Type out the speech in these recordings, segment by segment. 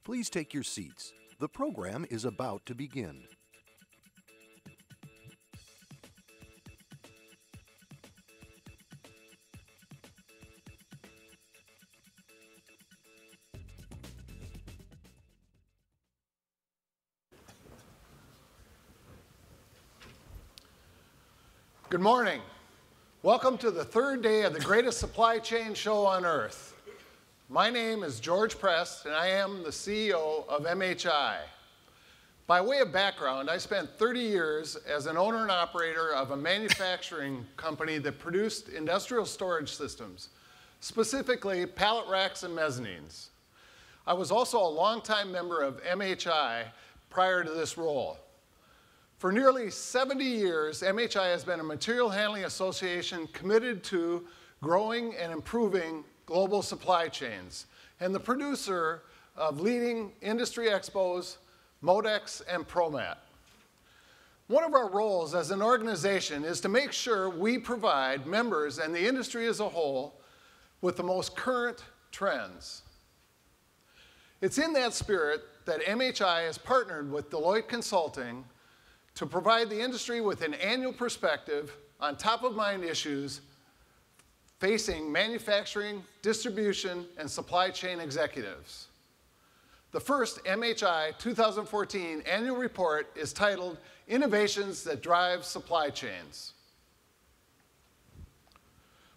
Please take your seats. The program is about to begin. Good morning. Welcome to the third day of the greatest supply chain show on earth. My name is George Prest, and I am the CEO of MHI. By way of background, I spent 30 years as an owner and operator of a manufacturing company that produced industrial storage systems, specifically pallet racks and mezzanines. I was also a longtime member of MHI prior to this role. For nearly 70 years, MHI has been a material handling association committed to growing and improving global supply chains, and the producer of leading industry expos, Modex and ProMat. One of our roles as an organization is to make sure we provide members and the industry as a whole with the most current trends. It's in that spirit that MHI has partnered with Deloitte Consulting to provide the industry with an annual perspective on top-of-mind issues facing manufacturing, distribution, and supply chain executives. The first MHI 2014 annual report is titled Innovations That Drive Supply Chains.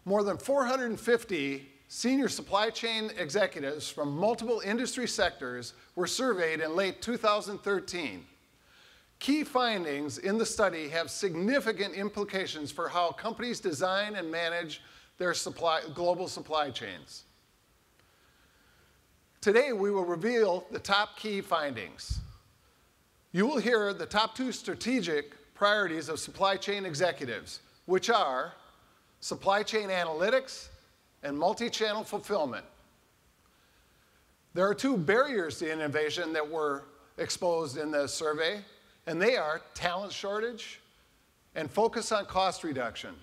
More than 450 senior supply chain executives from multiple industry sectors were surveyed in late 2013. Key findings in the study have significant implications for how companies design and manage their global supply chains. Today, we will reveal the top key findings. You will hear the top two strategic priorities of supply chain executives, which are supply chain analytics and multi-channel fulfillment. There are two barriers to innovation that were exposed in the survey, and they are talent shortage and focus on cost reduction.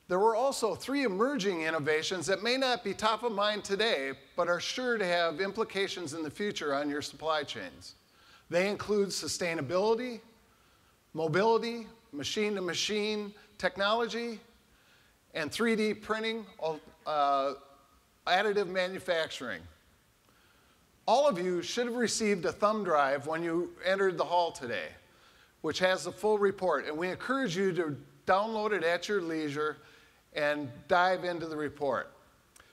There were also three emerging innovations that may not be top of mind today, but are sure to have implications in the future on your supply chains. They include sustainability, mobility, machine-to-machine technology, and 3D printing, additive manufacturing. All of you should have received a thumb drive when you entered the hall today, which has the full report, and we encourage you to download it at your leisure and dive into the report.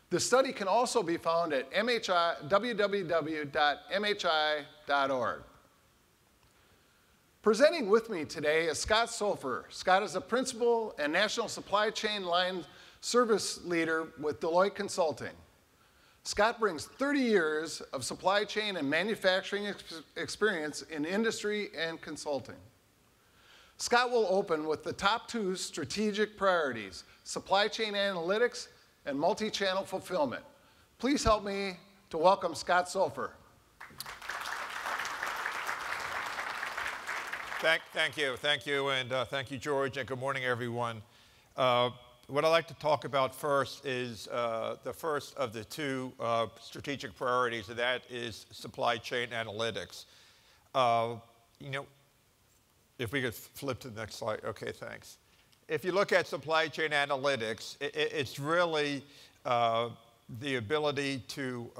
The study can also be found at www.mhi.org. Presenting with me today is Scott Sopher. Scott is a principal and national supply chain line service leader with Deloitte Consulting. Scott brings 30 years of supply chain and manufacturing experience in industry and consulting. Scott will open with the top two strategic priorities, supply chain analytics and multi-channel fulfillment. Please help me to welcome Scott Sopher. Thank you, and thank you, George, and good morning, everyone. What I'd like to talk about first is the first of the two strategic priorities, and that is supply chain analytics. If we could flip to the next slide. Okay, thanks. If you look at supply chain analytics, it's really the ability to,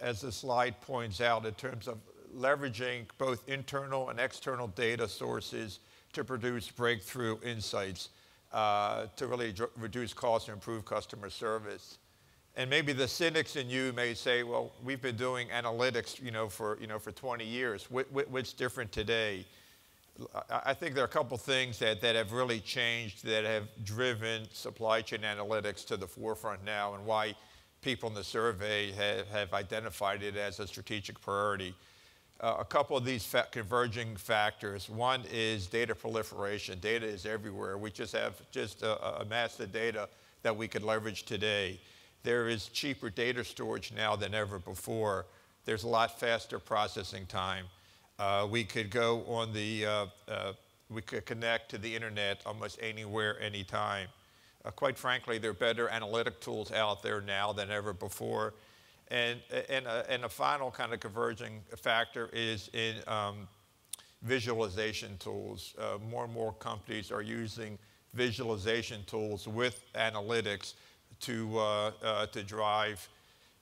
as the slide points out, in terms of leveraging both internal and external data sources to produce breakthrough insights. To really reduce costs and improve customer service. And maybe the cynics in you may say, well, we've been doing analytics for 20 years. What's different today? I think there are a couple things that have really changed that have driven supply chain analytics to the forefront now, and why people in the survey have identified it as a strategic priority. A couple of these converging factors. One is data proliferation. Data is everywhere. We just have a mass of data that we could leverage today. There is cheaper data storage now than ever before. There's a lot faster processing time. We could go on we could connect to the internet almost anywhere, anytime. Quite frankly, there are better analytic tools out there now than ever before. And a final kind of converging factor is in visualization tools. More and more companies are using visualization tools with analytics to drive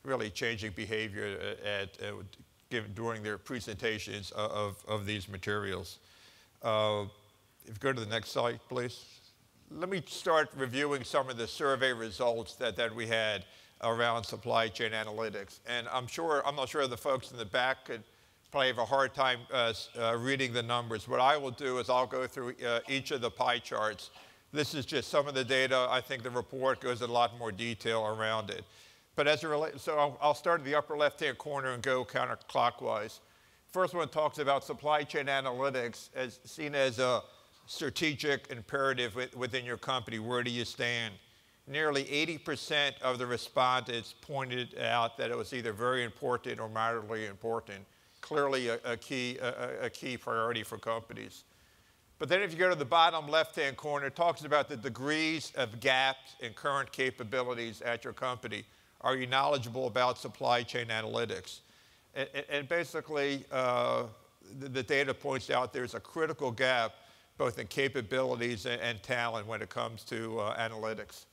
really changing behavior during their presentations of these materials. If you go to the next slide, please. Let me start reviewing some of the survey results that we had around supply chain analytics. And I'm not sure the folks in the back could probably have a hard time reading the numbers. What I will do is I'll go through each of the pie charts. This is just some of the data. I think the report goes in a lot more detail around it. But as it relates, so I'll start at the upper left-hand corner and go counterclockwise. First one talks about supply chain analytics as seen as a strategic imperative within your company. Where do you stand? Nearly 80% of the respondents pointed out that it was either very important or moderately important. Clearly a key priority for companies. But then if you go to the bottom left-hand corner, it talks about the degrees of gaps in current capabilities at your company. Are you knowledgeable about supply chain analytics? And basically, the data points out there's a critical gap both in capabilities and talent when it comes to analytics.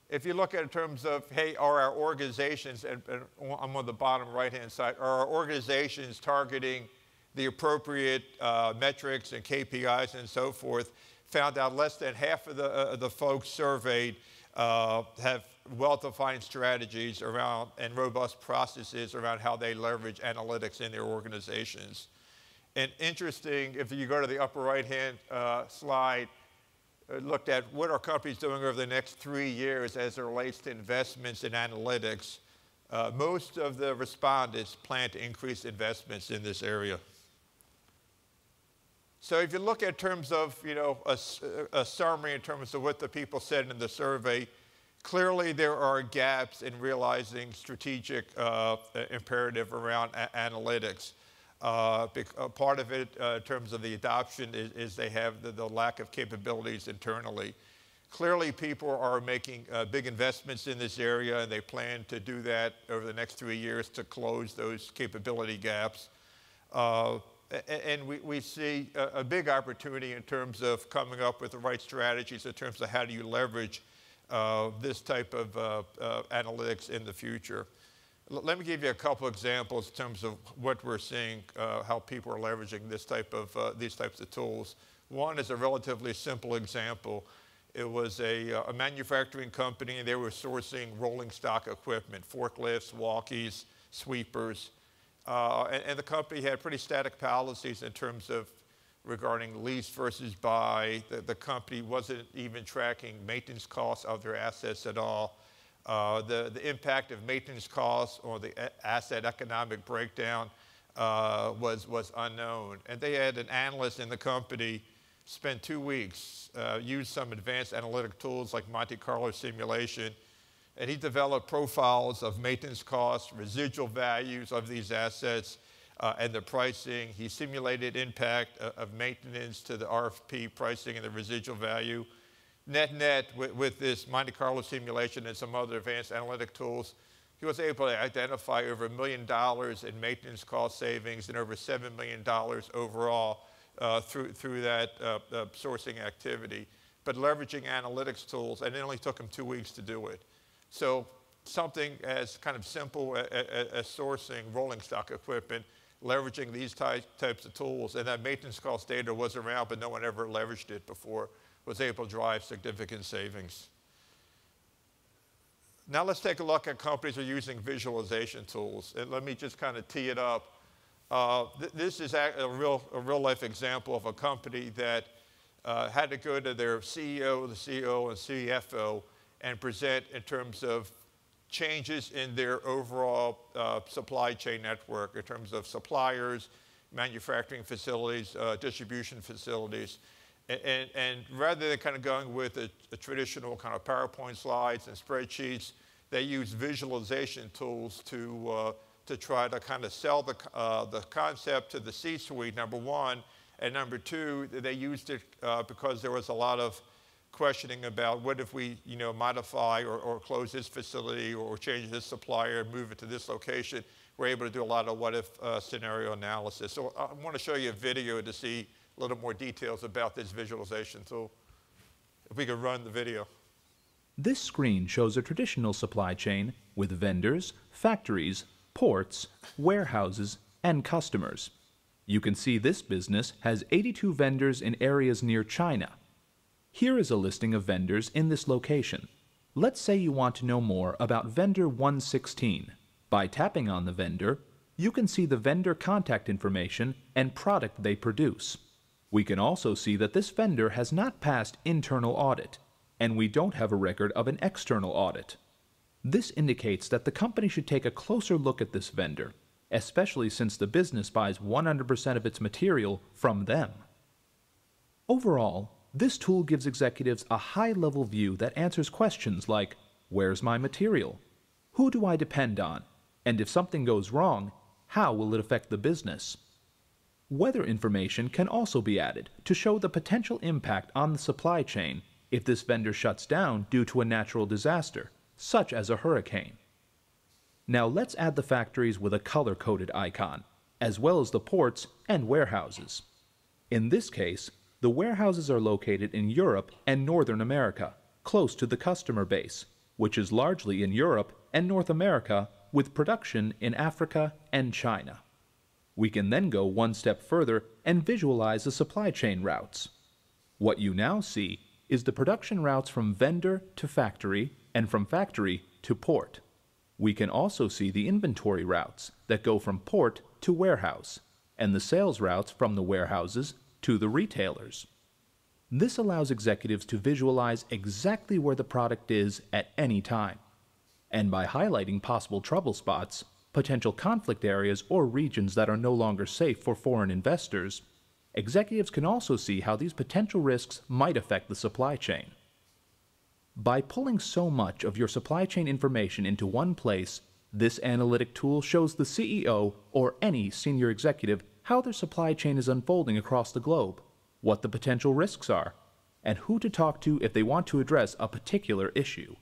If you look at it in terms of, hey, are our organizations, and I'm on the bottom right-hand side, are our organizations targeting the appropriate metrics and KPIs and so forth, found out less than half of the folks surveyed have well-defined strategies around and robust processes around how they leverage analytics in their organizations. And interesting, if you go to the upper right-hand slide, looked at what are companies doing over the next 3 years as it relates to investments in analytics. Most of the respondents plan to increase investments in this area. So if you look at terms of, a summary in terms of what the people said in the survey, clearly there are gaps in realizing strategic imperative around analytics. Part of it in terms of the adoption is they have the lack of capabilities internally. Clearly people are making big investments in this area, and they plan to do that over the next 3 years to close those capability gaps. And we see a big opportunity in terms of coming up with the right strategies in terms of how do you leverage this type of analytics in the future. Let me give you a couple examples in terms of what we're seeing, how people are leveraging these types of tools. One is a relatively simple example. It was a manufacturing company, and they were sourcing rolling stock equipment, forklifts, walkies, sweepers. And the company had pretty static policies in terms of regarding lease versus buy. The company wasn't even tracking maintenance costs of their assets at all. The impact of maintenance costs or the asset economic breakdown was unknown. And they had an analyst in the company spend 2 weeks, use some advanced analytic tools like Monte Carlo simulation, and he developed profiles of maintenance costs, residual values of these assets, and the pricing. He simulated impact of maintenance to the RFP pricing and the residual value. Net, with this Monte Carlo simulation and some other advanced analytic tools, he was able to identify over $1 million in maintenance cost savings and over $7 million overall through that sourcing activity. But leveraging analytics tools, and it only took him 2 weeks to do it. So something as kind of simple as sourcing rolling stock equipment, leveraging these types of tools, and that maintenance cost data was around, but no one ever leveraged it before, was able to drive significant savings. Now let's take a look at companies who are using visualization tools. And let me just kind of tee it up. This is a real life example of a company that had to go to their CEO, the CEO, and CFO and present in terms of changes in their overall supply chain network, in terms of suppliers, manufacturing facilities, distribution facilities. And rather than kind of going with a traditional kind of PowerPoint slides and spreadsheets, they use visualization tools to try to kind of sell the concept to the C-suite, number one. And number two, they used it because there was a lot of questioning about what if we, modify or close this facility or change this supplier and move it to this location. We're able to do a lot of what if scenario analysis. So I want to show you a video to see a little more details about this visualization tool. If we could run the video. This screen shows a traditional supply chain with vendors, factories, ports, warehouses, and customers. You can see this business has 82 vendors in areas near China. Here is a listing of vendors in this location. Let's say you want to know more about vendor 116. By tapping on the vendor, you can see the vendor contact information and product they produce. We can also see that this vendor has not passed internal audit, and we don't have a record of an external audit. This indicates that the company should take a closer look at this vendor, especially since the business buys 100% of its material from them. Overall, this tool gives executives a high-level view that answers questions like, where's my material? Who do I depend on? And if something goes wrong, how will it affect the business? Weather information can also be added to show the potential impact on the supply chain if this vendor shuts down due to a natural disaster, such as a hurricane. Now let's add the factories with a color-coded icon, as well as the ports and warehouses. In this case, the warehouses are located in Europe and Northern America, close to the customer base, which is largely in Europe and North America with production in Africa and China. We can then go one step further and visualize the supply chain routes. What you now see is the production routes from vendor to factory and from factory to port. We can also see the inventory routes that go from port to warehouse and the sales routes from the warehouses to the retailers. This allows executives to visualize exactly where the product is at any time. And by highlighting possible trouble spots, potential conflict areas, or regions that are no longer safe for foreign investors, executives can also see how these potential risks might affect the supply chain. By pulling so much of your supply chain information into one place, this analytic tool shows the CEO or any senior executive how their supply chain is unfolding across the globe, what the potential risks are, and who to talk to if they want to address a particular issue.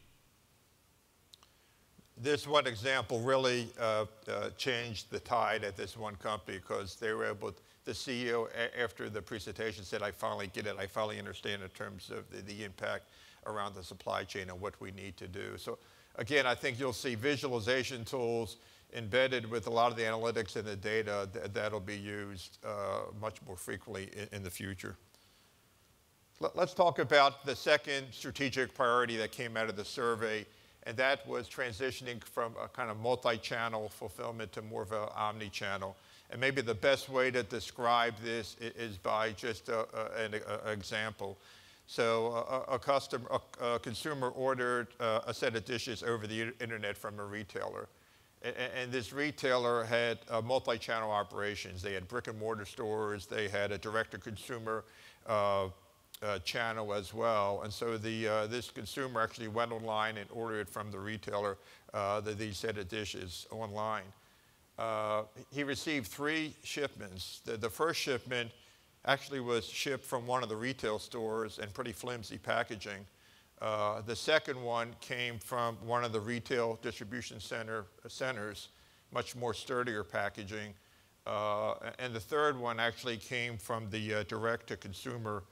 This one example really changed the tide at this one company because they were able, the CEO after the presentation said, I finally get it, I finally understand in terms of the impact around the supply chain and what we need to do. So again, I think you'll see visualization tools embedded with a lot of the analytics and the data that'll be used much more frequently in the future. Let's talk about the second strategic priority that came out of the survey, and that was transitioning from a kind of multi-channel fulfillment to more of an omni-channel. And maybe the best way to describe this is by just an example. So a consumer ordered a set of dishes over the internet from a retailer. And this retailer had multi-channel operations. They had brick and mortar stores. They had a direct-to-consumer channel as well. And so this consumer actually went online and ordered from the retailer these set of dishes online. He received 3 shipments. The first shipment actually was shipped from one of the retail stores in pretty flimsy packaging. The second one came from one of the retail distribution centers, much more sturdier packaging. And the third one actually came from the direct-to-consumer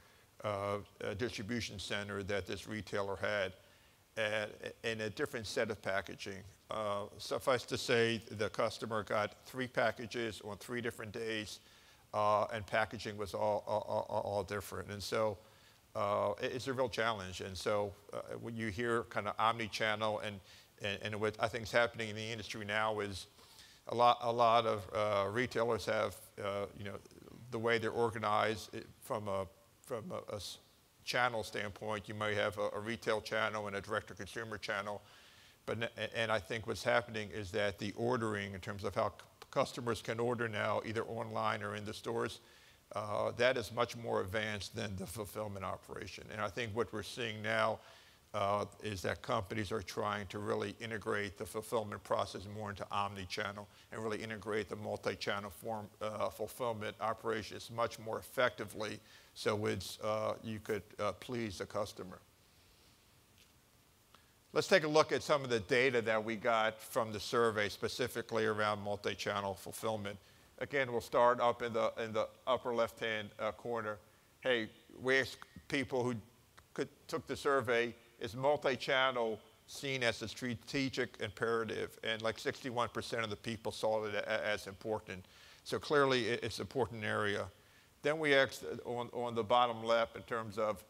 distribution center that this retailer had in a different set of packaging. Suffice to say, the customer got 3 packages on 3 different days, and packaging was all different. And so it's a real challenge. And so when you hear kind of omni-channel and what I think is happening in the industry now is a lot of retailers have, the way they're organized from a channel standpoint. You might have a retail channel and a direct-to-consumer channel. And I think what's happening is that the ordering in terms of how customers can order now, either online or in the stores, that is much more advanced than the fulfillment operation. And I think what we're seeing now is that companies are trying to really integrate the fulfillment process more into omni-channel and really integrate the multi-channel fulfillment operations much more effectively so you could please the customer. Let's take a look at some of the data that we got from the survey specifically around multi-channel fulfillment. Again, we'll start up in the upper left-hand corner. Hey, we asked people who took the survey, is multi-channel seen as a strategic imperative? And like 61% of the people saw it as important. So clearly it's an important area. Then we asked on the bottom left in terms of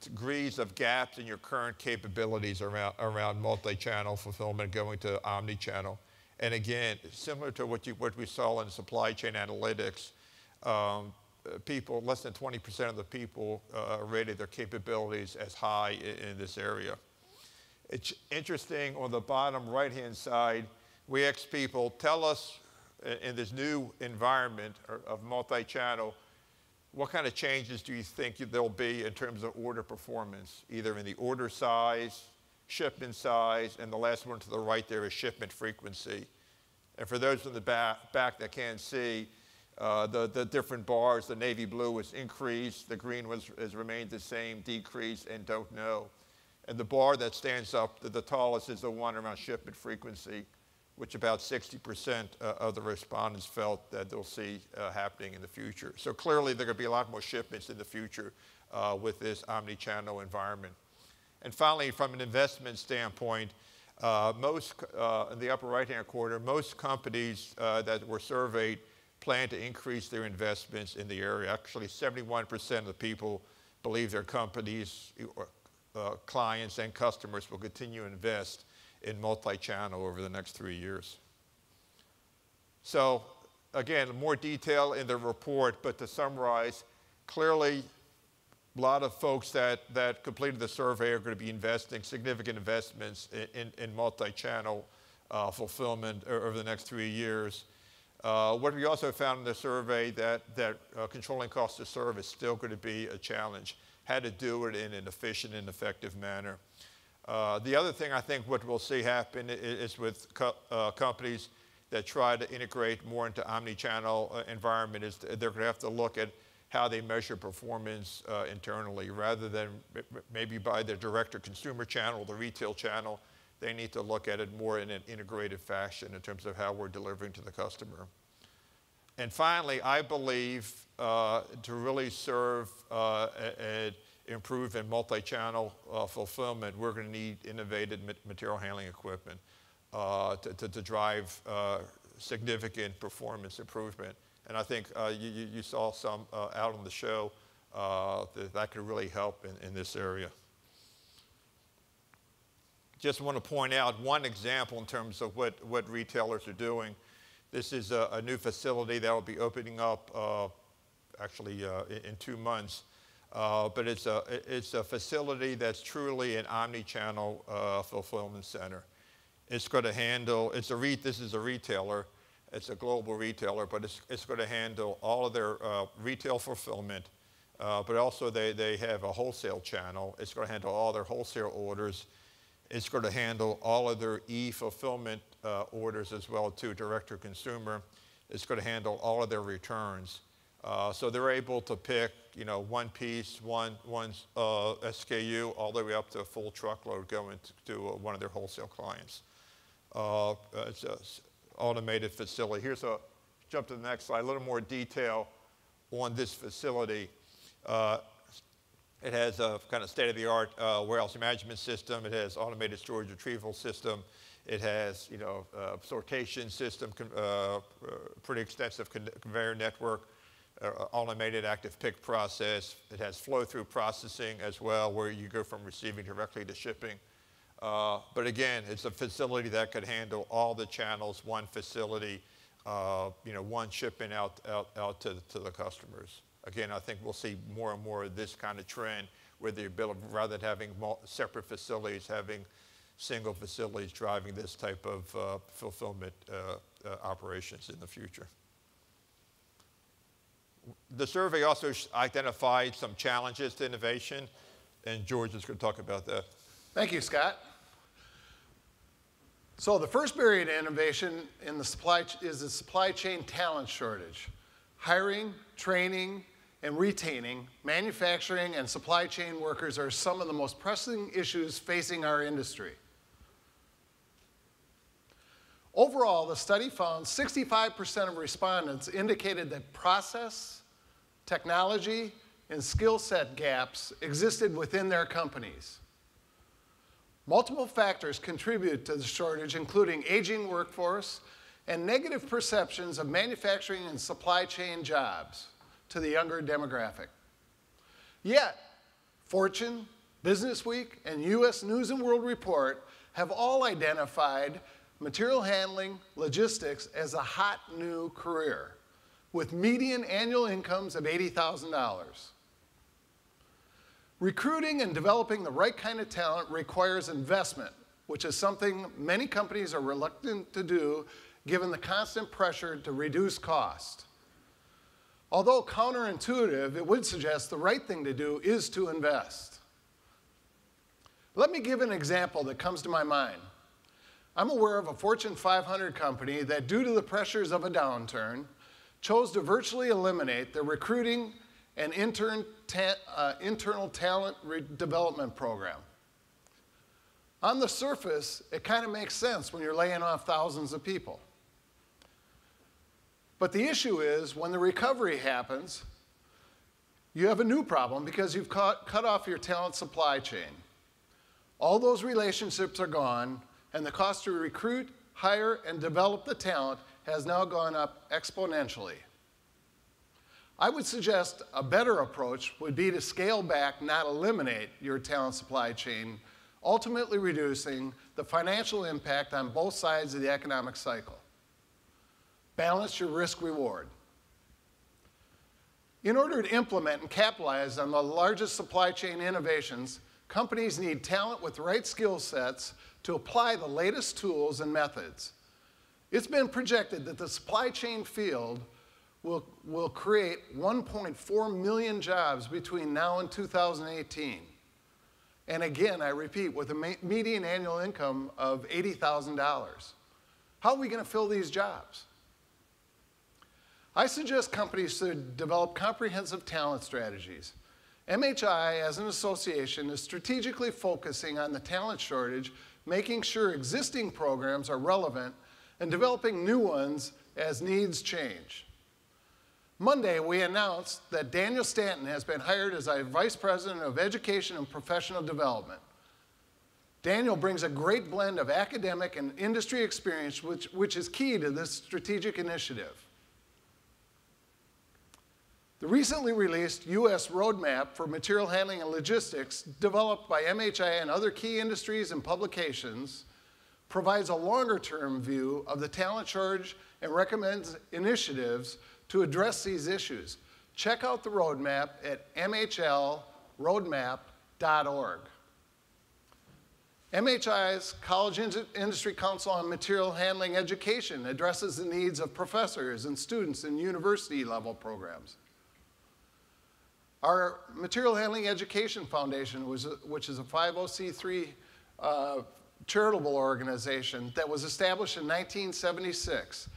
degrees of gaps in your current capabilities around multi-channel fulfillment going to omni-channel. And again, similar to what we saw in supply chain analytics, people, less than 20% of the people rated their capabilities as high in this area. It's interesting, on the bottom right-hand side, we asked people, tell us in this new environment of multi-channel, what kind of changes do you think there'll be in terms of order performance, either in the order size, shipment size, and the last one to the right there is shipment frequency. And for those in the back that can't see, the different bars, the navy blue was increased, the green has remained the same, decreased, and don't know. And the bar that stands up the tallest is the one around shipment frequency, which about 60% of the respondents felt that they'll see happening in the future. So clearly there are going to be a lot more shipments in the future with this omni-channel environment. And finally, from an investment standpoint, in the upper right-hand corner, most companies that were surveyed plan to increase their investments in the area. Actually, 71% of the people believe their companies, clients, and customers will continue to invest in multi-channel over the next 3 years. So, again, more detail in the report, but to summarize, clearly, a lot of folks that completed the survey are going to be investing significant investments in multi-channel fulfillment over the next 3 years. What we also found in the survey that controlling cost to serve is still going to be a challenge. How to do it in an efficient and effective manner. The other thing I think what we'll see happen is with companies that try to integrate more into omni-channel environment is they're going to have to look at how they measure performance internally rather than maybe by the direct-to-consumer channel, the retail channel. They need to look at it more in an integrated fashion in terms of how we're delivering to the customer. And finally, I believe to really serve and improve in multi-channel fulfillment, we're going to need innovative material handling equipment to drive significant performance improvement. And I think you saw some out on the show that could really help in this area. Just want to point out one example in terms of what retailers are doing. This is a new facility that will be opening up actually in 2 months. But it's a facility that's truly an omni-channel fulfillment center. It's going to handle, this is a retailer, it's a global retailer, but it's going to handle all of their retail fulfillment, but also they have a wholesale channel. It's going to handle all their wholesale orders. It's going to handle all of their e-fulfillment orders as well too, direct to consumer. It's going to handle all of their returns. So they're able to pick, one piece, one SKU, all the way up to a full truckload going to one of their wholesale clients. It's an automated facility. Jump to the next slide, a little more detail on this facility. It has a kind of state-of-the-art warehouse management system. It has automated storage retrieval system. It has, sortation system, pretty extensive conveyor network, automated active pick process. It has flow-through processing as well, where you go from receiving directly to shipping. But again, it's a facility that could handle all the channels, one facility, one shipping out to the customers. Again, I think we'll see more and more of this kind of trend where the ability, rather than having separate facilities, having single facilities driving this type of fulfillment operations in the future. The survey also identified some challenges to innovation. And George is going to talk about that. Thank you, Scott. So the first barrier to innovation in the is the supply chain talent shortage. Hiring, training, and retaining manufacturing and supply chain workers are some of the most pressing issues facing our industry. Overall, the study found 65% of respondents indicated that process, technology, and skill set gaps existed within their companies. Multiple factors contribute to the shortage, including aging workforce and negative perceptions of manufacturing and supply chain jobs to the younger demographic. Yet, Fortune, Businessweek, and US News and World Report have all identified material handling logistics as a hot new career, with median annual incomes of $80,000. Recruiting and developing the right kind of talent requires investment, which is something many companies are reluctant to do given the constant pressure to reduce cost. Although counterintuitive, it would suggest the right thing to do is to invest. Let me give an example that comes to my mind. I'm aware of a Fortune 500 company that, due to the pressures of a downturn, chose to virtually eliminate their recruiting and internal talent development program. On the surface, it kind of makes sense when you're laying off thousands of people. But the issue is, when the recovery happens, you have a new problem because you've cut off your talent supply chain. All those relationships are gone, and the cost to recruit, hire, and develop the talent has now gone up exponentially. I would suggest a better approach would be to scale back, not eliminate, your talent supply chain, ultimately reducing the financial impact on both sides of the economic cycle. Balance your risk-reward. In order to implement and capitalize on the largest supply chain innovations, companies need talent with the right skill sets to apply the latest tools and methods. It's been projected that the supply chain field will create 1.4 million jobs between now and 2018. And again, I repeat, with a median annual income of $80,000. How are we going to fill these jobs? I suggest companies should develop comprehensive talent strategies. MHI, as an association, is strategically focusing on the talent shortage, making sure existing programs are relevant, and developing new ones as needs change. Monday, we announced that Daniel Stanton has been hired as our Vice President of Education and Professional Development. Daniel brings a great blend of academic and industry experience, which is key to this strategic initiative. The recently released U.S. Roadmap for Material Handling and Logistics, developed by MHI and other key industries and publications, provides a longer-term view of the talent shortage and recommends initiatives to address these issues. Check out the roadmap at mhlroadmap.org. MHI's College Industry Council on Material Handling Education addresses the needs of professors and students in university-level programs. Our Material Handling Education Foundation, which is a 50c3 charitable organization that was established in 1976.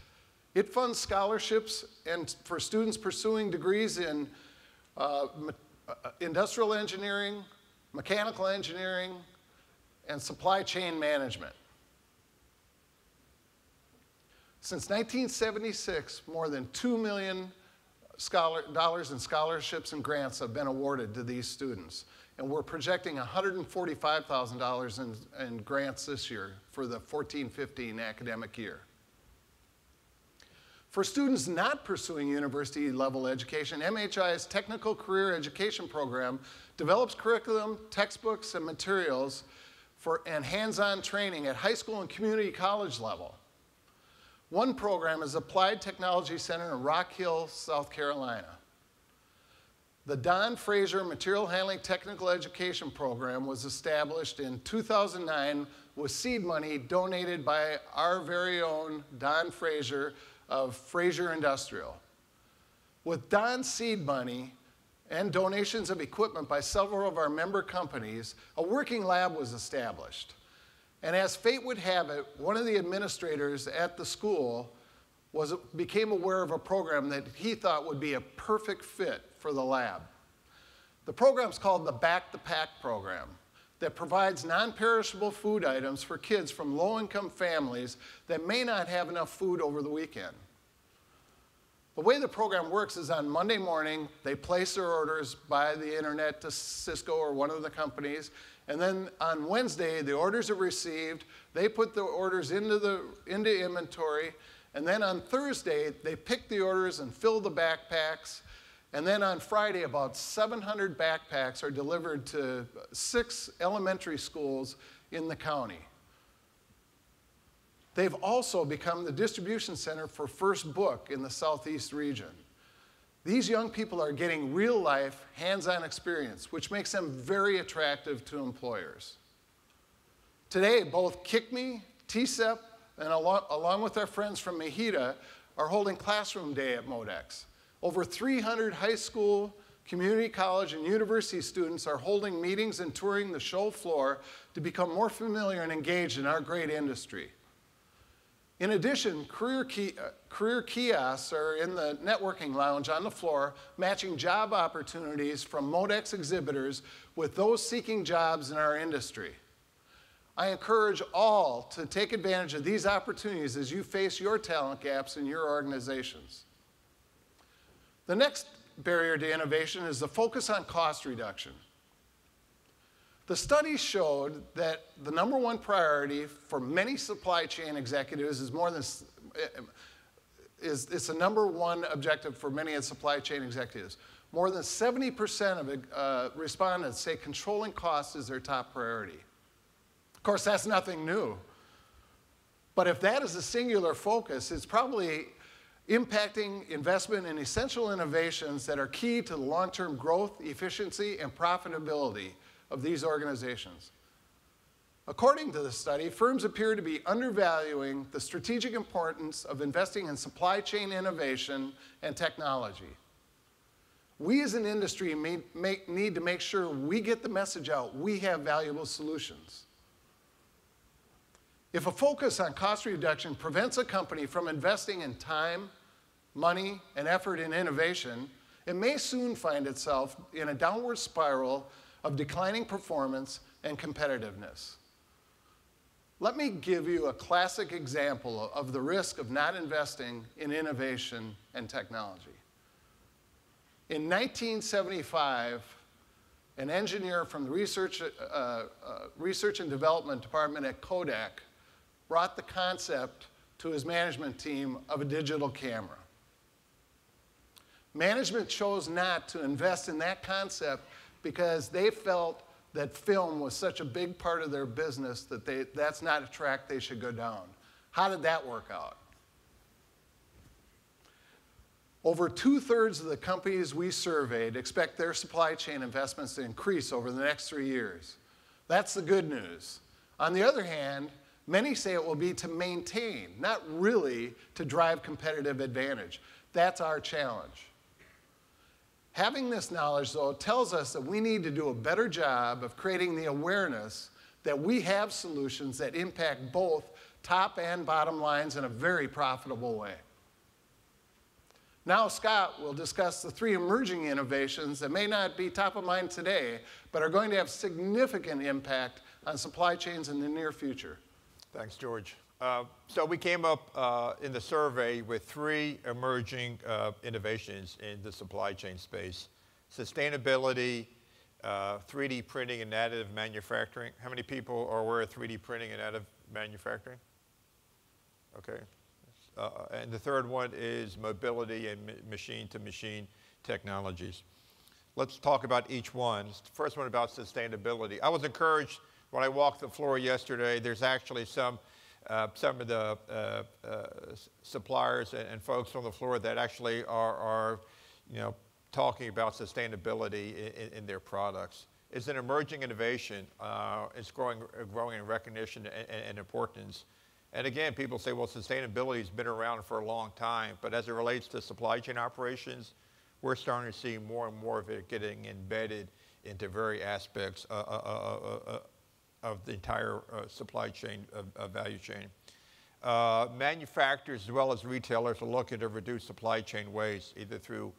It funds scholarships for students pursuing degrees in industrial engineering, mechanical engineering, and supply chain management. Since 1976, more than $2 million in scholarships and grants have been awarded to these students. And we're projecting $145,000 in grants this year for the 14-15 academic year. For students not pursuing university-level education, MHI's Technical Career Education Program develops curriculum, textbooks, and materials and hands-on training at high school and community college level. One program is Applied Technology Center in Rock Hill, South Carolina. The Don Fraser Material Handling Technical Education Program was established in 2009 with seed money donated by our very own Don Fraser of Fraser Industrial. With Don's seed money and donations of equipment by several of our member companies, a working lab was established. And as fate would have it, one of the administrators at the school became aware of a program that he thought would be a perfect fit for the lab. The program's called the Back the Pack program, that provides non-perishable food items for kids from low-income families that may not have enough food over the weekend. The way the program works is on Monday morning, they place their orders by the internet to Cisco or one of the companies, and then on Wednesday, the orders are received, they put the orders into inventory, and then on Thursday, they pick the orders and fill the backpacks, and then on Friday, about 700 backpacks are delivered to 6 elementary schools in the county. They've also become the distribution center for First Book in the Southeast region. These young people are getting real-life, hands-on experience, which makes them very attractive to employers. Today, both KICME, TCEP, and along with our friends from MHI are holding Classroom Day at Modex. Over 300 high school, community college, and university students are holding meetings and touring the show floor to become more familiar and engaged in our great industry. In addition, career kiosks are in the networking lounge on the floor, matching job opportunities from Modex exhibitors with those seeking jobs in our industry. I encourage all to take advantage of these opportunities as you face your talent gaps in your organizations. The next barrier to innovation is the focus on cost reduction. The study showed that the #1 priority for many supply chain executives is it's the #1 objective for many supply chain executives. More than 70% of respondents say controlling costs is their top priority. Of course, that's nothing new. But if that is a singular focus, it's probably impacting investment in essential innovations that are key to the long-term growth, efficiency, and profitability of these organizations. According to the study, firms appear to be undervaluing the strategic importance of investing in supply chain innovation and technology. We as an industry need to make sure we get the message out. We have valuable solutions. If a focus on cost reduction prevents a company from investing in time, money, and effort in innovation, it may soon find itself in a downward spiral of declining performance and competitiveness. Let me give you a classic example of the risk of not investing in innovation and technology. In 1975, an engineer from the Research and Development Department at Kodak brought the concept to his management team of a digital camera. Management chose not to invest in that concept because they felt that film was such a big part of their business that that's not a track they should go down. How did that work out? Over 2/3 of the companies we surveyed expect their supply chain investments to increase over the next 3 years. That's the good news. On the other hand, many say it will be to maintain, not really to drive competitive advantage. That's our challenge. Having this knowledge, though, tells us that we need to do a better job of creating the awareness that we have solutions that impact both top and bottom lines in a very profitable way. Now Scott will discuss the 3 emerging innovations that may not be top of mind today, but are going to have significant impact on supply chains in the near future. Thanks, George. So we came up in the survey with 3 emerging innovations in the supply chain space: sustainability, 3D printing and additive manufacturing. How many people are aware of 3D printing and additive manufacturing? Okay. And the third one is mobility and machine-to-machine technologies. Let's talk about each one. The first one about sustainability. I was encouraged when I walked the floor yesterday. There's actually some of the suppliers and folks on the floor that actually are talking about sustainability in their products. It's an emerging innovation. It's growing in recognition and importance. And again, people say, well, sustainability has been around for a long time, but as it relates to supply chain operations, we're starting to see more and more of it getting embedded into very aspects of the entire supply chain, value chain. Manufacturers as well as retailers are looking to reduce supply chain waste, either through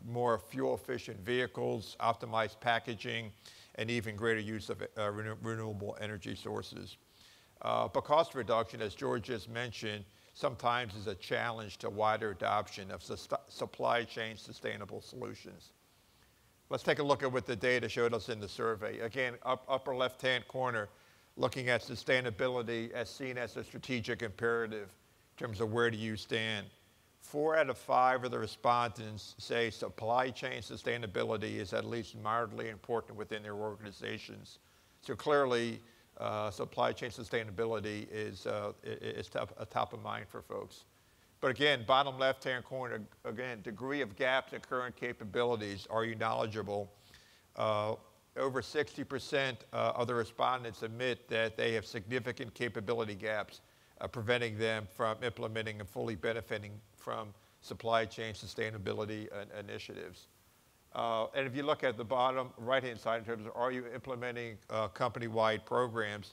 more fuel-efficient vehicles, optimized packaging, and even greater use of renewable energy sources. But cost reduction, as George just mentioned, sometimes is a challenge to wider adoption of supply chain sustainable solutions. Let's take a look at what the data showed us in the survey. Again, upper left-hand corner, looking at sustainability as seen as a strategic imperative in terms of where do you stand. 4 out of 5 of the respondents say supply chain sustainability is at least mildly important within their organizations. So clearly, supply chain sustainability is top of mind for folks. But again, bottom left-hand corner, again, degree of gaps in current capabilities. Are you knowledgeable? Over 60% of the respondents admit that they have significant capability gaps, preventing them from implementing and fully benefiting from supply chain sustainability initiatives. And if you look at the bottom right-hand side in terms of are you implementing company-wide programs,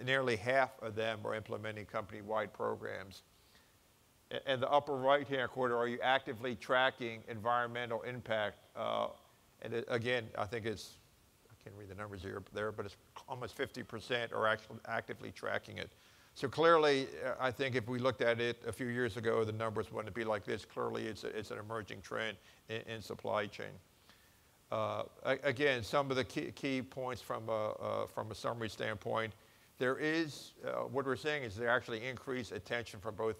nearly half of them are implementing company-wide programs. And the upper right-hand corner, are you actively tracking environmental impact? And again, I think it's, I can't read the numbers there, but it's almost 50% are actually actively tracking it. So clearly, I think if we looked at it a few years ago, the numbers wouldn't be like this. Clearly, it's an emerging trend in supply chain. Again, some of the key points from a summary standpoint, there is, what we're seeing is there actually increased attention from both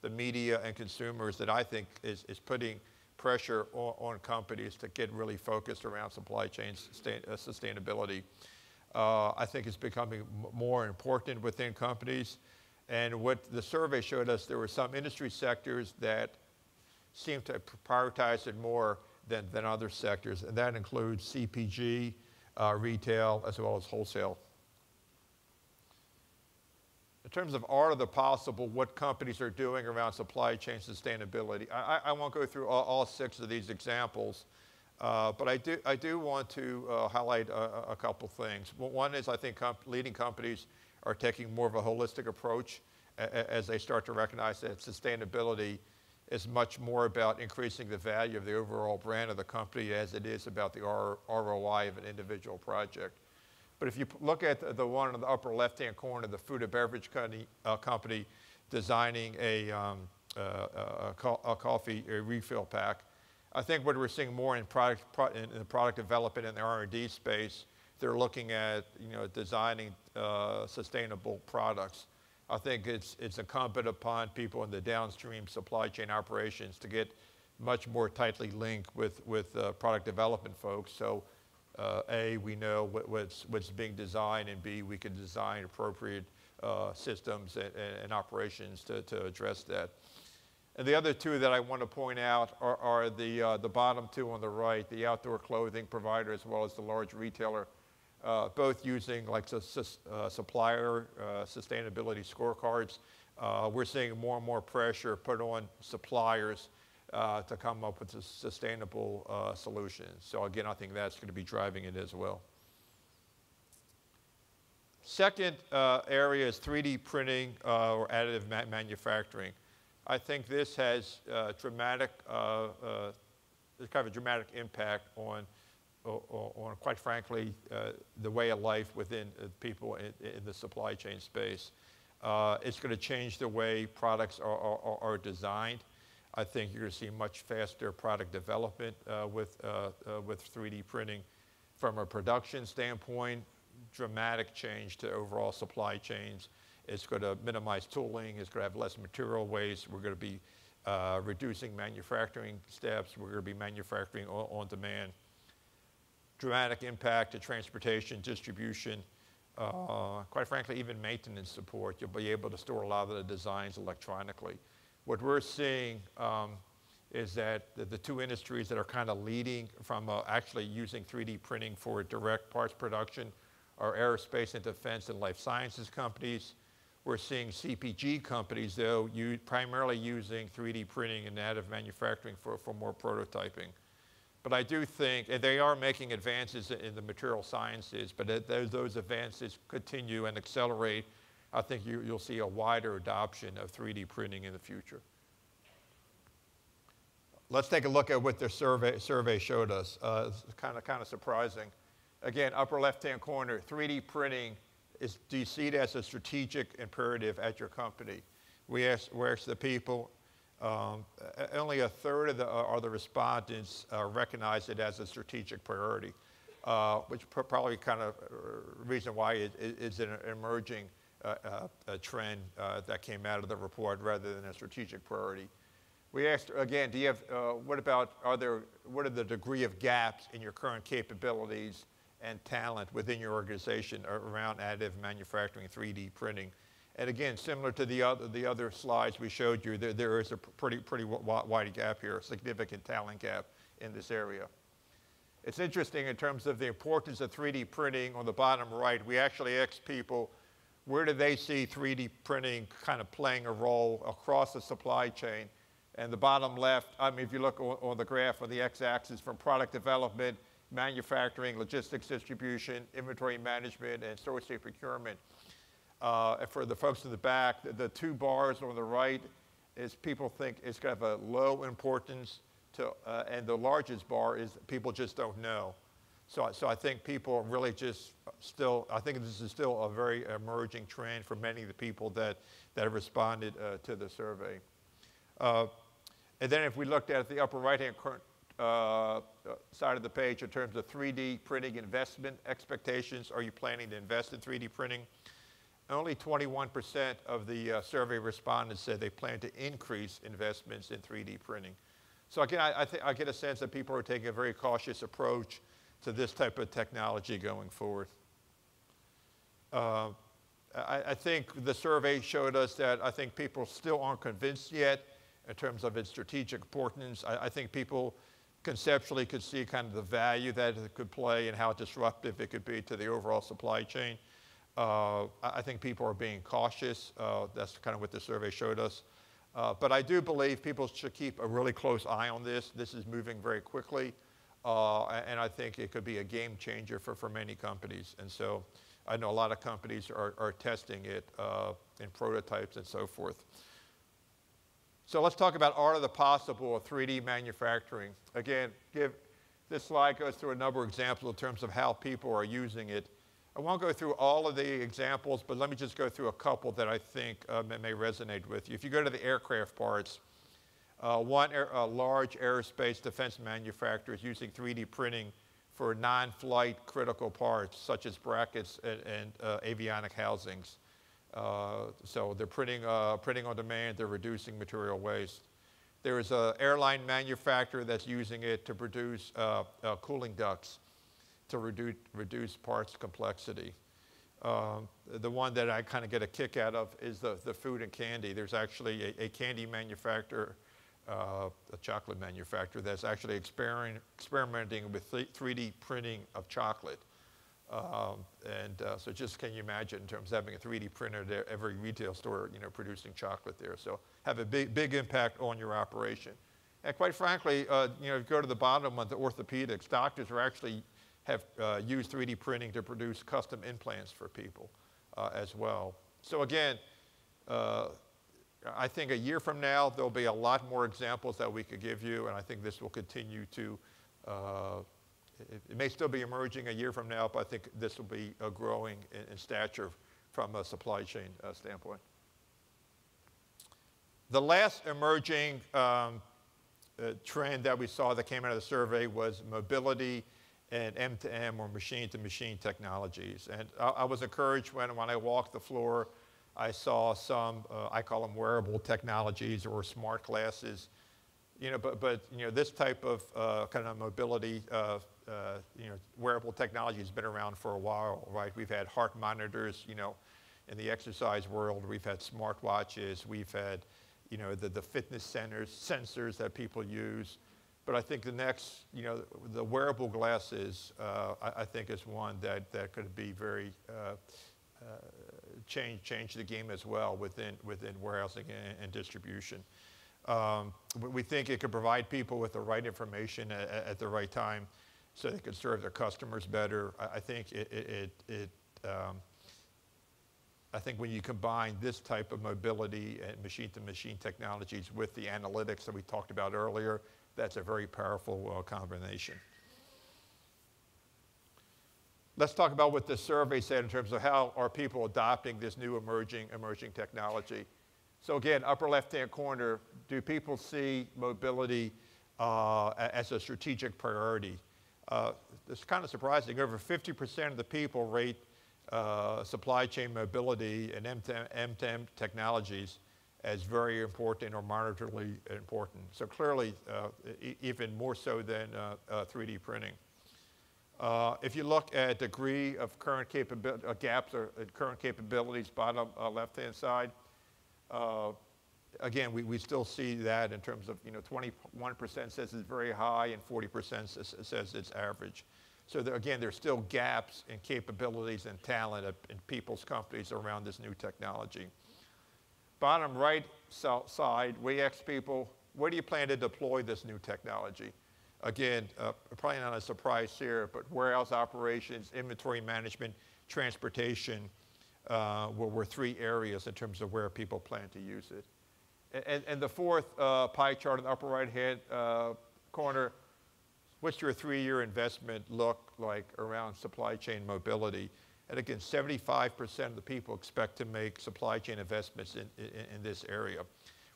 the media and consumers that I think is putting pressure on companies to get really focused around supply chain sustainability. I think it's becoming more important within companies. And what the survey showed us, there were some industry sectors that seem to prioritize it more than other sectors, and that includes CPG, retail, as well as wholesale. In terms of art of the possible, what companies are doing around supply chain sustainability, I won't go through all 6 of these examples, but I do want to highlight a couple things. One is I think leading companies are taking more of a holistic approach as they start to recognize that sustainability is much more about increasing the value of the overall brand of the company as it is about the ROI of an individual project. But if you look at the one in the upper left-hand corner, the food and beverage company designing a coffee refill pack, I think what we're seeing more in the product development in the R&D space, they're looking at designing sustainable products. I think it's incumbent upon people in the downstream supply chain operations to get much more tightly linked with product development folks. So A, we know what's being designed, and B, we can design appropriate systems and operations to address that. And the other 2 that I want to point out are the bottom 2 on the right, the outdoor clothing provider as well as the large retailer, both using like supplier sustainability scorecards. We're seeing more and more pressure put on suppliers to come up with sustainable solutions. So again, I think that's going to be driving it as well. Second area is 3D printing or additive manufacturing. I think this has dramatic, kind of a dramatic impact on quite frankly, the way of life within people in the supply chain space. It's going to change the way products are designed. I think you're going to see much faster product development with 3D printing. From a production standpoint, dramatic change to overall supply chains. It's going to minimize tooling. It's going to have less material waste. We're going to be reducing manufacturing steps. We're going to be manufacturing on demand. Dramatic impact to transportation, distribution, quite frankly, even maintenance support. You'll be able to store a lot of the designs electronically. What we're seeing is that the 2 industries that are kind of leading from actually using 3D printing for direct parts production are aerospace and defense and life sciences companies. We're seeing CPG companies, though, primarily using 3D printing and additive manufacturing for more prototyping. But I do think, and they are making advances in the material sciences, but as those advances continue and accelerate, I think you'll see a wider adoption of 3D printing in the future. Let's take a look at what their survey showed us. It's kind of surprising. Again, upper left-hand corner, 3D printing, do you see it as a strategic imperative at your company? We asked the people, only a third of the respondents recognize it as a strategic priority, which probably kind of reason why it's an emerging trend that came out of the report rather than a strategic priority. We asked, again, what are the degree of gaps in your current capabilities and talent within your organization around additive manufacturing and 3D printing? And again, similar to the other slides we showed you, there is a pretty wide gap here, a significant talent gap in this area. It's interesting in terms of the importance of 3D printing. On the bottom right, we actually asked people, where do they see 3D printing kind of playing a role across the supply chain? And the bottom left, I mean, if you look on the graph on the x-axis, from product development, manufacturing, logistics, distribution, inventory management, and sourcing procurement. And for the folks in the back, the two bars on the right is people think it's got a low importance to, and the largest bar is people just don't know. So I think people really just I think this is still a very emerging trend for many of the people that have responded to the survey. And then if we looked at the upper right-hand side of the page in terms of 3D printing investment expectations, are you planning to invest in 3D printing? Only 21% of the survey respondents said they plan to increase investments in 3D printing. So again, I get a sense that people are taking a very cautious approach to this type of technology going forward. I think the survey showed us that I think people still aren't convinced yet in terms of its strategic importance. I think people conceptually could see kind of the value that it could play and how disruptive it could be to the overall supply chain. I think people are being cautious. That's kind of what the survey showed us. But I do believe people should keep a really close eye on this. This is moving very quickly, and I think it could be a game changer for many companies. And so I know a lot of companies are testing it in prototypes and so forth. So let's talk about art of the possible of 3D manufacturing. Again, this slide goes through a number of examples in terms of how people are using it. I won't go through all of the examples, but let me just go through a couple that I think may resonate with you. If you go to the aircraft parts, one large aerospace defense manufacturer is using 3D printing for non-flight critical parts, such as brackets and avionic housings. So they're printing on demand, they're reducing material waste. There is an airline manufacturer that's using it to produce cooling ducts to reduce parts complexity. The one that I kind of get a kick out of is the food and candy. There's actually a candy manufacturer, a chocolate manufacturer that's actually experimenting with 3D printing of chocolate. So just can you imagine in terms of having a 3D printer there, every retail store, producing chocolate there. So have a big impact on your operation. And quite frankly, if you go to the bottom of the orthopedics, doctors have used 3D printing to produce custom implants for people as well. So again, I think a year from now, there'll be a lot more examples that we could give you, and I think this will continue to it may still be emerging a year from now, but I think this will be growing in stature from a supply chain standpoint. The last emerging trend that we saw that came out of the survey was mobility and M2M or machine-to-machine technologies. And I was encouraged when I walked the floor, I saw some, I call them wearable technologies or smart glasses. But this type of kind of mobility, wearable technology has been around for a while, right? We've had heart monitors, in the exercise world. We've had smartwatches. We've had, the fitness sensors that people use. But I think the next, the wearable glasses, I think is one that could be very change the game as well within warehousing and distribution. We think it could provide people with the right information at the right time so they can serve their customers better. I think I think when you combine this type of mobility and machine-to-machine technologies with the analytics that we talked about earlier, that's a very powerful combination. Let's talk about what the survey said in terms of how are people adopting this new emerging technology. So again, upper left-hand corner, do people see mobility as a strategic priority? It's kind of surprising. Over 50% of the people rate supply chain mobility and M2M technologies as very important or monetarily important. So clearly, even more so than 3D printing. If you look at degree of current capability, gaps or current capabilities, bottom left-hand side, again, we still see that in terms of, 21% says it's very high and 40% says it's average. So again, there's still gaps in capabilities and talent in people's companies around this new technology. Bottom right side, we ask people, where do you plan to deploy this new technology? Again, probably not a surprise here, but warehouse operations, inventory management, transportation were three areas in terms of where people plan to use it. And the fourth pie chart in the upper right-hand corner, what's your 3-year investment look like around supply chain mobility? And again, 75% of the people expect to make supply chain investments in this area,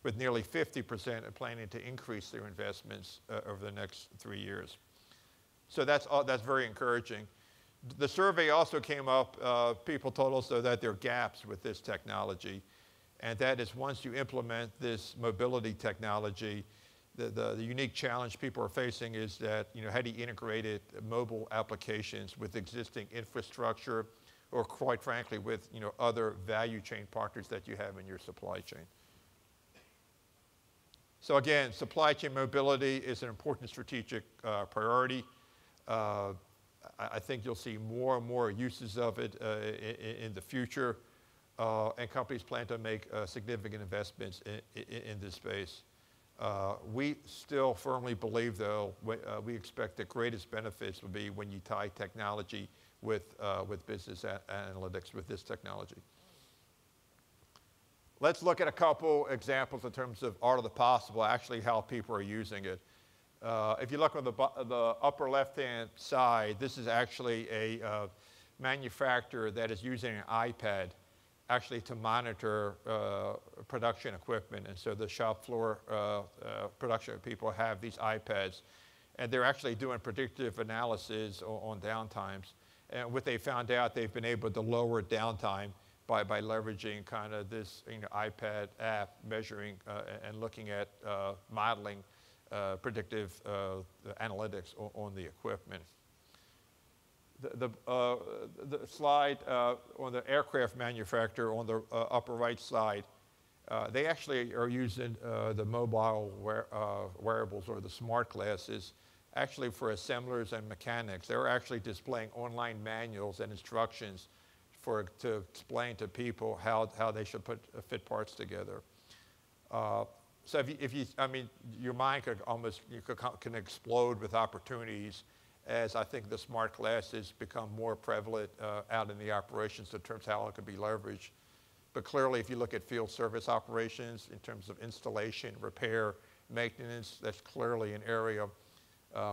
with nearly 50% planning to increase their investments over the next 3 years. So that's very encouraging. The survey also came up, people told us though that there are gaps with this technology, and that is once you implement this mobility technology, the unique challenge people are facing is that, how do you integrate mobile applications with existing infrastructure, or quite frankly, with other value chain partners that you have in your supply chain. So again, supply chain mobility is an important strategic priority. I think you'll see more and more uses of it in the future, and companies plan to make significant investments in this space. We still firmly believe, though, we expect the greatest benefits will be when you tie technology with business analytics with this technology. Let's look at a couple examples in terms of art of the possible, actually how people are using it. If you look on the upper left-hand side, this is actually a manufacturer that is using an iPad actually to monitor production equipment. And so the shop floor production people have these iPads, and they're actually doing predictive analysis on downtimes. And what they found out, they've been able to lower downtime by leveraging kind of this iPad app, measuring and looking at modeling predictive analytics on the equipment. The slide on the aircraft manufacturer on the upper right side, they actually are using the mobile wearables or the smart glasses actually for assemblers and mechanics. They're actually displaying online manuals and instructions to explain to people how they should fit parts together. So I mean, your mind can explode with opportunities as I think the smart glasses become more prevalent out in the operations in terms of how it can be leveraged. But clearly, if you look at field service operations in terms of installation, repair, maintenance, that's clearly an area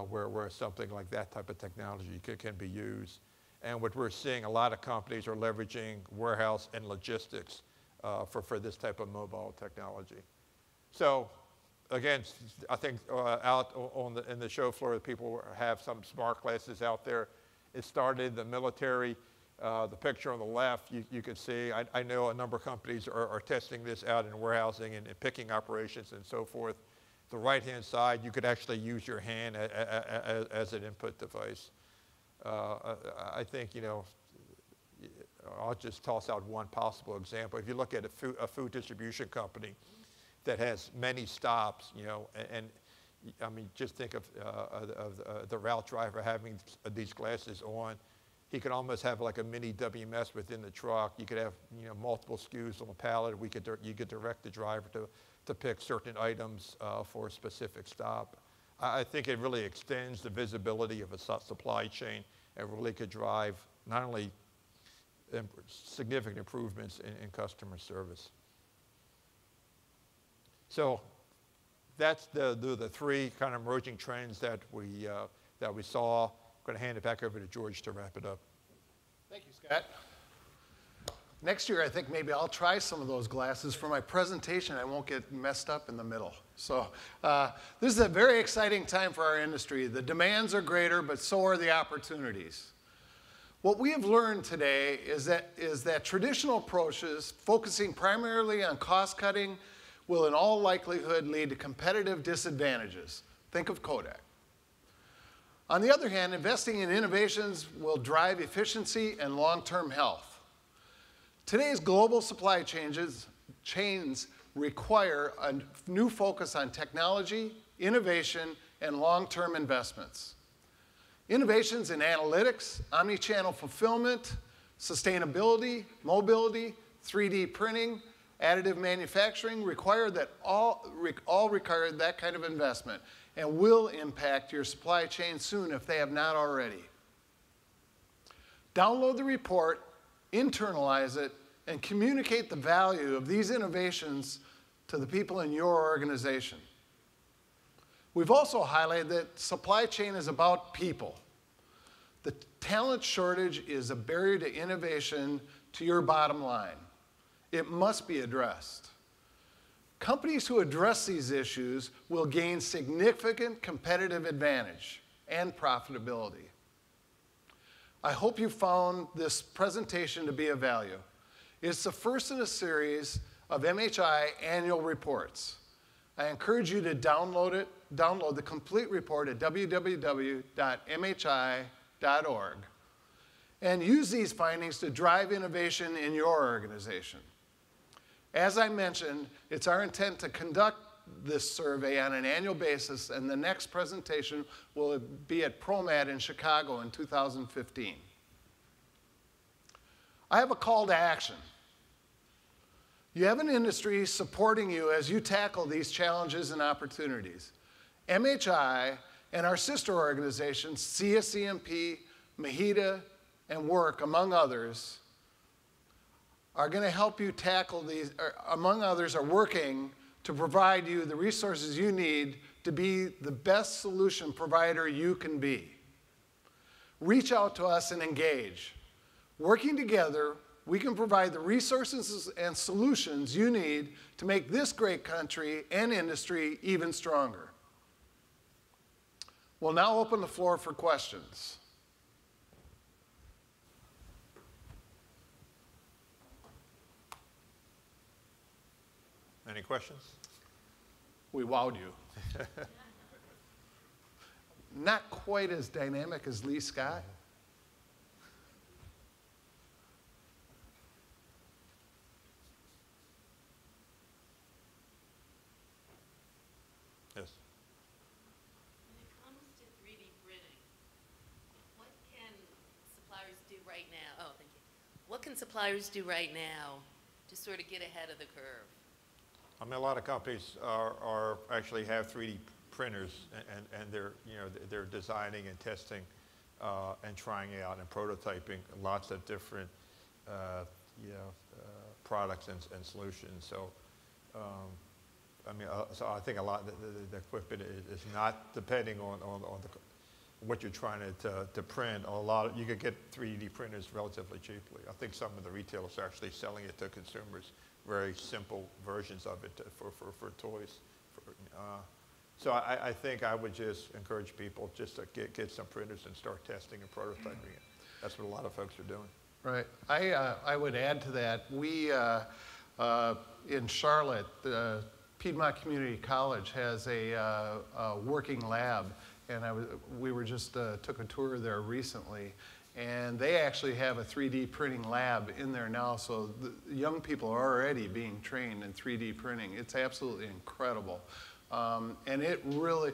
where something like that type of technology can be used. And what we're seeing, a lot of companies are leveraging warehouse and logistics for this type of mobile technology. So again, I think out in the show floor, people have some smart glasses out there. It started in the military. The picture on the left, you can see, I know a number of companies are testing this out in warehousing and picking operations and so forth. The right-hand side, you could actually use your hand as an input device. I think, I'll just toss out one possible example. If you look at a food distribution company that has many stops, and I mean, just think of the route driver having these glasses on. he could almost have like a mini WMS within the truck. You could have multiple SKUs on a pallet. You could direct the driver to pick certain items for a specific stop. I think it really extends the visibility of a supply chain and really could drive not only significant improvements in customer service. So that's the three kind of emerging trends that we saw. I'm going to hand it back over to George to wrap it up. Thank you, Scott. Next year, I think maybe I'll try some of those glasses for my presentation. I won't get messed up in the middle. So this is a very exciting time for our industry. The demands are greater, but so are the opportunities. What we have learned today is that traditional approaches, focusing primarily on cost cutting, will in all likelihood lead to competitive disadvantages. Think of Kodak. On the other hand, investing in innovations will drive efficiency and long-term health. Today's global supply chains require a new focus on technology, innovation, and long-term investments. Innovations in analytics, omni-channel fulfillment, sustainability, mobility, 3D printing, additive manufacturing all require that kind of investment and will impact your supply chain soon if they have not already. Download the report, internalize it, and communicate the value of these innovations to the people in your organization. We've also highlighted that supply chain is about people. The talent shortage is a barrier to innovation to your bottom line. It must be addressed. Companies who address these issues will gain significant competitive advantage and profitability. I hope you found this presentation to be of value. It's the first in a series of MHI annual reports. I encourage you to download the complete report at www.mhi.org and use these findings to drive innovation in your organization. As I mentioned, it's our intent to conduct this survey on an annual basis, and the next presentation will be at ProMat in Chicago in 2015. I have a call to action. You have an industry supporting you as you tackle these challenges and opportunities. MHI and our sister organizations, CSCMP, MHI, and WORK, among others, are going to help you tackle these, among others, are working to provide you the resources you need to be the best solution provider you can be. Reach out to us and engage. Working together, we can provide the resources and solutions you need to make this great country and industry even stronger. We'll now open the floor for questions. Any questions? We wowed you. Not quite as dynamic as Lee Scott. Yes. When it comes to 3D printing, what can suppliers do right now? Oh, thank you. What can suppliers do right now to sort of get ahead of the curve? I mean, a lot of companies are actually have 3D printers, and they're designing and testing and trying out and prototyping lots of different products and solutions. So, so I think a lot of the equipment is not depending on what you're trying to print. You could get 3D printers relatively cheaply. I think some of the retailers are actually selling it to consumers, very simple versions of it for toys. So I think I would just encourage people just to get some printers and start testing and prototyping it. That's what a lot of folks are doing. Right. I would add to that. We, in Charlotte, Piedmont Community College has a working lab, and we were just took a tour there recently. And they actually have a 3D printing lab in there now, so the young people are already being trained in 3D printing. It's absolutely incredible. And it really,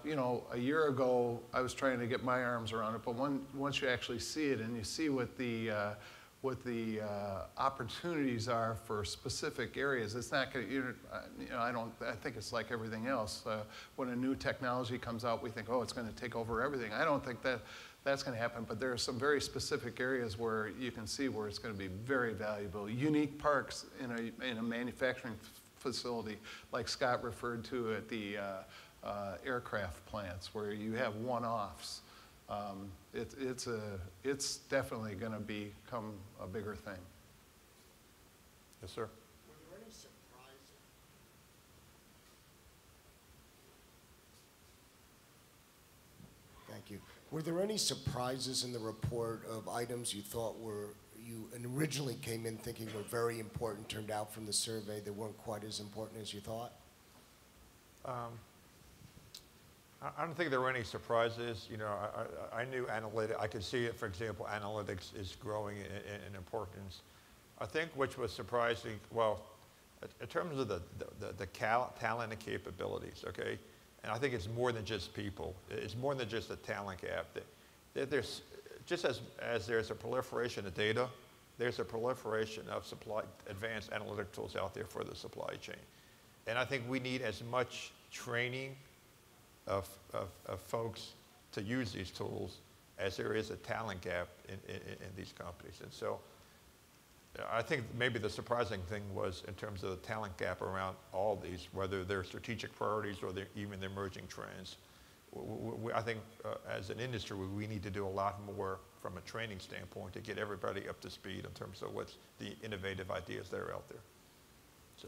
you know, a year ago, I was trying to get my arms around it, but once you actually see it and you see what the opportunities are for specific areas, it's not going to, you know, I think it's like everything else. When a new technology comes out, we think, oh, it's going to take over everything. I don't think that's going to happen, but there are some very specific areas where you can see where it's going to be very valuable. Unique parks in a manufacturing facility, like Scott referred to at the aircraft plants, where you have one-offs. It's definitely going to become a bigger thing. Yes, sir. Were there any surprises? Thank you. Were there any surprises in the report of items you thought you originally came in thinking were very important, turned out from the survey that weren't quite as important as you thought? I don't think there were any surprises. You know, I knew analytics. I could see it, for example, analytics is growing in importance. I think which was surprising, well, in terms of the talent and capabilities, okay? And I think it's more than just people. It's more than just a talent gap. There's, just as there's a proliferation of data, there's a proliferation of advanced analytic tools out there for the supply chain. And I think we need as much training of folks to use these tools as there is a talent gap in these companies. And so I think maybe the surprising thing was in terms of the talent gap around all these, whether they're strategic priorities or they're even the emerging trends. I think as an industry, we need to do a lot more from a training standpoint to get everybody up to speed in terms of what's the innovative ideas that are out there. So.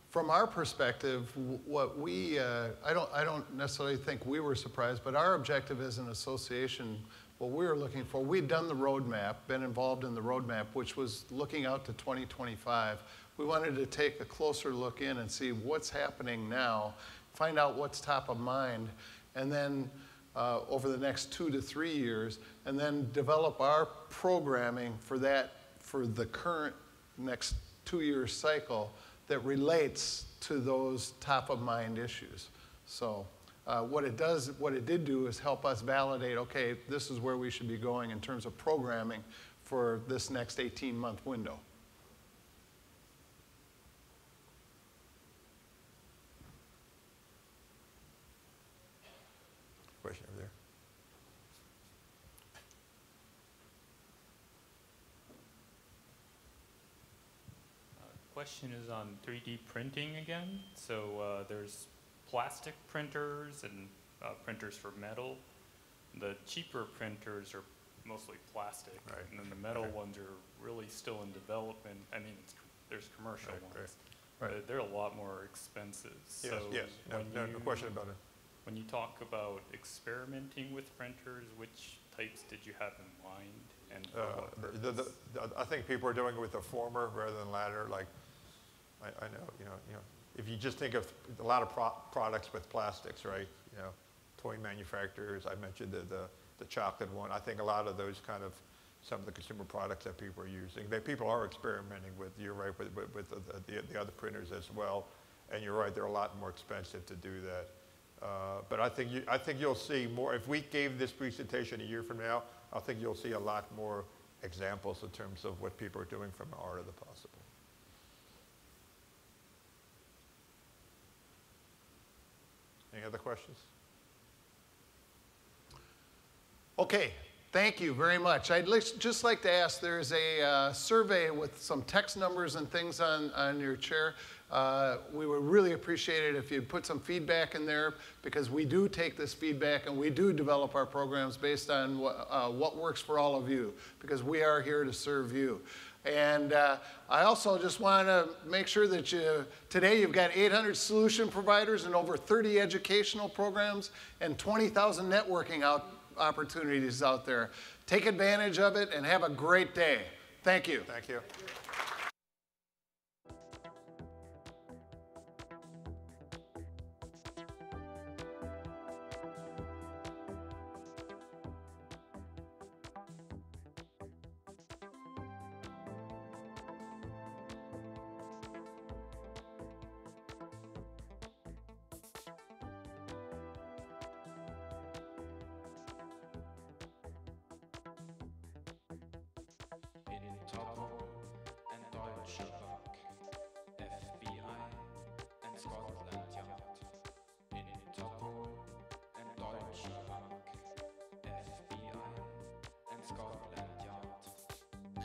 From our perspective, what we, I don't necessarily think we were surprised, but our objective as an association, what we were looking for, we'd done the roadmap, been involved in the roadmap, which was looking out to 2025. We wanted to take a closer look in and see what's happening now, find out what's top of mind, and then over the next 2 to 3 years, and then develop our programming for that, for the current next 2-year cycle that relates to those top of mind issues. So what it did do is help us validate, okay, this is where we should be going in terms of programming for this next 18-month window. Question over there. Question is on 3D printing again. So there's plastic printers and printers for metal. The cheaper printers are mostly plastic, right. And then the metal ones are really still in development. I mean, there's commercial ones, but they're a lot more expensive. Yes, so yes, no question about it. When you talk about experimenting with printers, which types did you have in mind, and for what purpose? I think people are doing it with the former rather than latter. Like, I know, you know, if you just think of a lot of products with plastics, right? You know, toy manufacturers. I mentioned the chocolate one. I think a lot of those kind of some of the consumer products that people are using. People are experimenting with. You're right with the other printers as well, and you're right. They're a lot more expensive to do that. But I think you'll see more. If we gave this presentation a year from now, I think you'll see a lot more examples in terms of what people are doing from the art of the possible. Any other questions? Okay, thank you very much. I'd just like to ask, there's a survey with some text numbers and things on your chair. We would really appreciate it if you'd put some feedback in there, because we do take this feedback and we do develop our programs based on what works for all of you, because we are here to serve you. And I also just want to make sure that today you've got 800 solution providers and over 30 educational programs and 20,000 networking opportunities out there. Take advantage of it and have a great day. Thank you. Thank you.